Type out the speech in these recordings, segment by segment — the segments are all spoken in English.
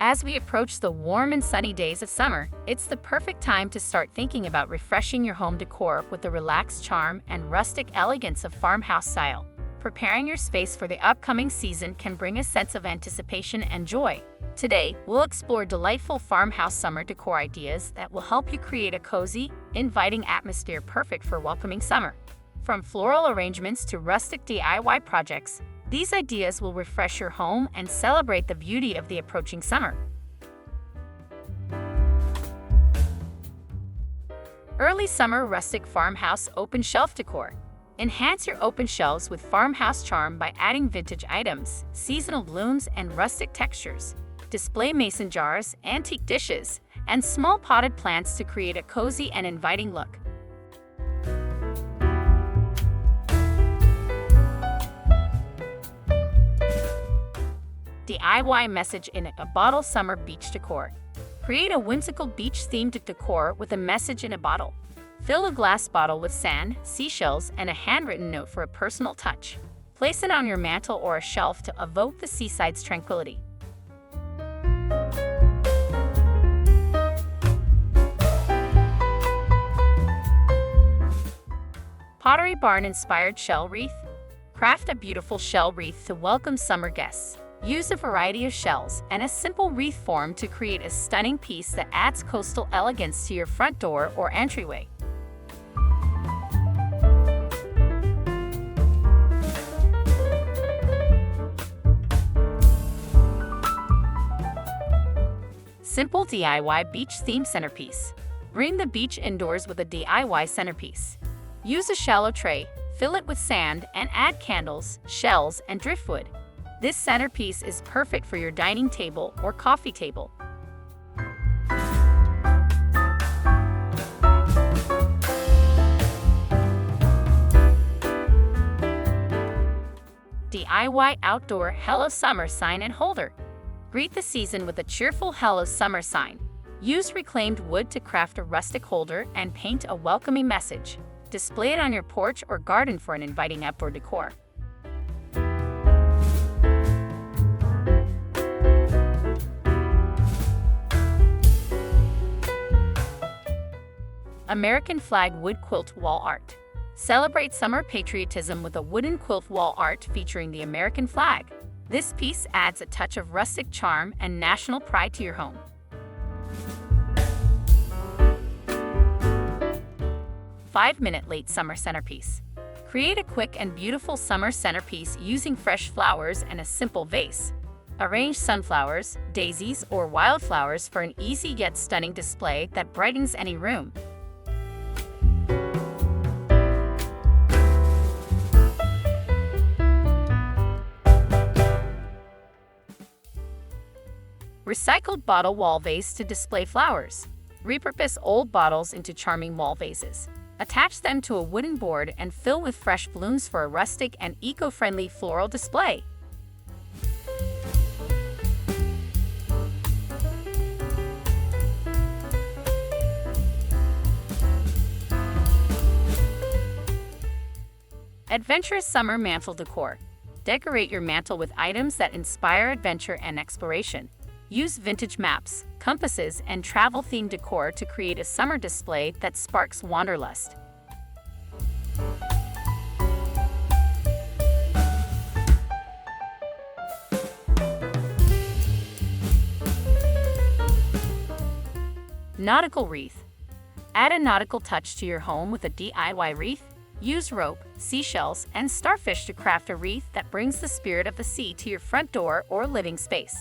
As we approach the warm and sunny days of summer, it's the perfect time to start thinking about refreshing your home decor with the relaxed charm and rustic elegance of farmhouse style. Preparing your space for the upcoming season can bring a sense of anticipation and joy. Today, we'll explore delightful farmhouse summer decor ideas that will help you create a cozy, inviting atmosphere perfect for welcoming summer. From floral arrangements to rustic DIY projects, these ideas will refresh your home and celebrate the beauty of the approaching summer. Early summer rustic farmhouse open shelf decor. Enhance your open shelves with farmhouse charm by adding vintage items, seasonal blooms, and rustic textures. Display mason jars, antique dishes, and small potted plants to create a cozy and inviting look. DIY message in a bottle summer beach decor. Create a whimsical beach-themed decor with a message in a bottle. Fill a glass bottle with sand, seashells, and a handwritten note for a personal touch. Place it on your mantle or a shelf to evoke the seaside's tranquility. Pottery Barn-inspired shell wreath. Craft a beautiful shell wreath to welcome summer guests. Use a variety of shells and a simple wreath form to create a stunning piece that adds coastal elegance to your front door or entryway. Simple DIY beach theme centerpiece. Bring the beach indoors with a DIY centerpiece. Use a shallow tray, fill it with sand, and add candles, shells, and driftwood. This centerpiece is perfect for your dining table or coffee table. DIY outdoor Hello Summer sign and holder. Greet the season with a cheerful Hello Summer sign. Use reclaimed wood to craft a rustic holder and paint a welcoming message. Display it on your porch or garden for an inviting outdoor decor. American flag wood quilt wall art. Celebrate summer patriotism with a wooden quilt wall art featuring the American flag. This piece adds a touch of rustic charm and national pride to your home. Five-minute late summer centerpiece. Create a quick and beautiful summer centerpiece using fresh flowers and a simple vase. Arrange sunflowers, daisies, or wildflowers for an easy yet stunning display that brightens any room. Recycled bottle wall vase to display flowers. Repurpose old bottles into charming wall vases. Attach them to a wooden board and fill with fresh blooms for a rustic and eco-friendly floral display. Adventurous summer mantle decor. Decorate your mantle with items that inspire adventure and exploration. Use vintage maps, compasses, and travel-themed decor to create a summer display that sparks wanderlust. Nautical wreath. Add a nautical touch to your home with a DIY wreath. Use rope, seashells, and starfish to craft a wreath that brings the spirit of the sea to your front door or living space.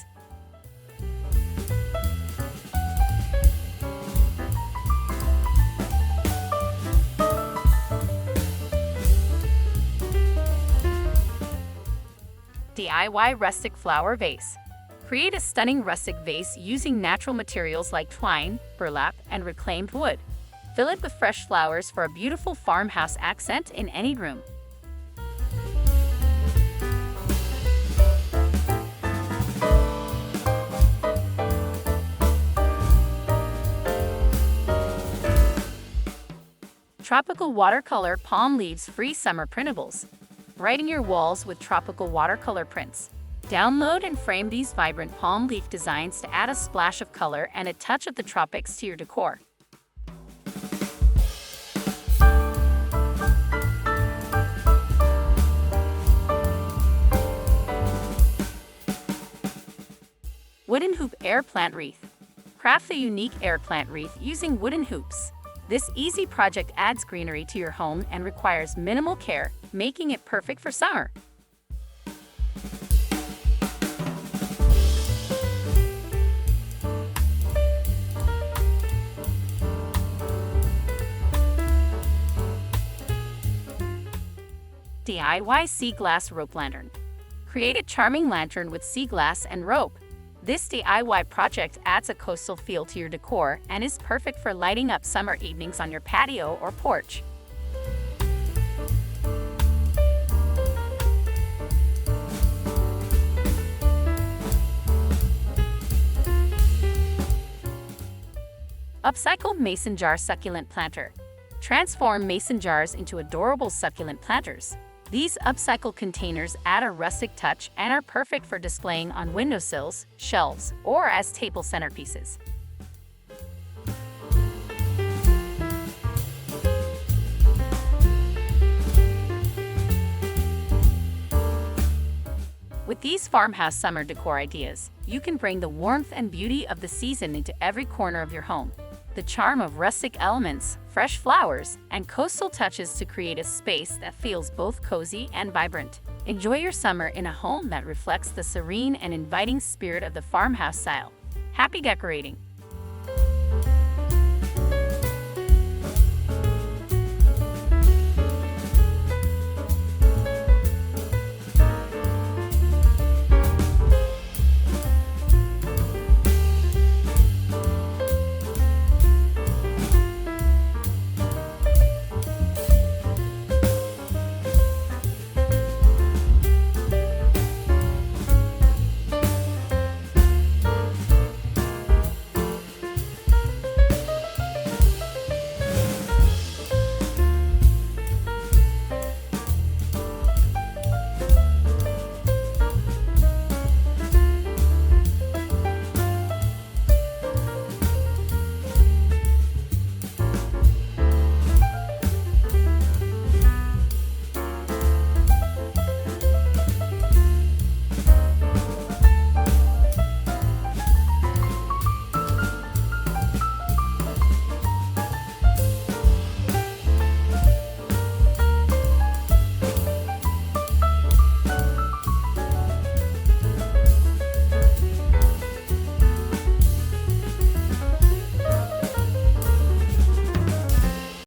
DIY rustic flower vase. Create a stunning rustic vase using natural materials like twine, burlap, and reclaimed wood. Fill it with fresh flowers for a beautiful farmhouse accent in any room. Tropical watercolor palm leaves free summer printables. Writing your walls with tropical watercolor prints. Download and frame these vibrant palm leaf designs to add a splash of color and a touch of the tropics to your decor. Wooden hoop air plant wreath. Craft the unique air plant wreath using wooden hoops. This easy project adds greenery to your home and requires minimal care, making it perfect for summer. DIY sea glass rope lantern. Create a charming lantern with sea glass and rope. This DIY project adds a coastal feel to your decor and is perfect for lighting up summer evenings on your patio or porch. Upcycled mason jar succulent planter. Transform mason jars into adorable succulent planters. These upcycled containers add a rustic touch and are perfect for displaying on windowsills, shelves, or as table centerpieces. With these farmhouse summer decor ideas, you can bring the warmth and beauty of the season into every corner of your home. The charm of rustic elements, fresh flowers, and coastal touches to create a space that feels both cozy and vibrant. Enjoy your summer in a home that reflects the serene and inviting spirit of the farmhouse style. Happy decorating!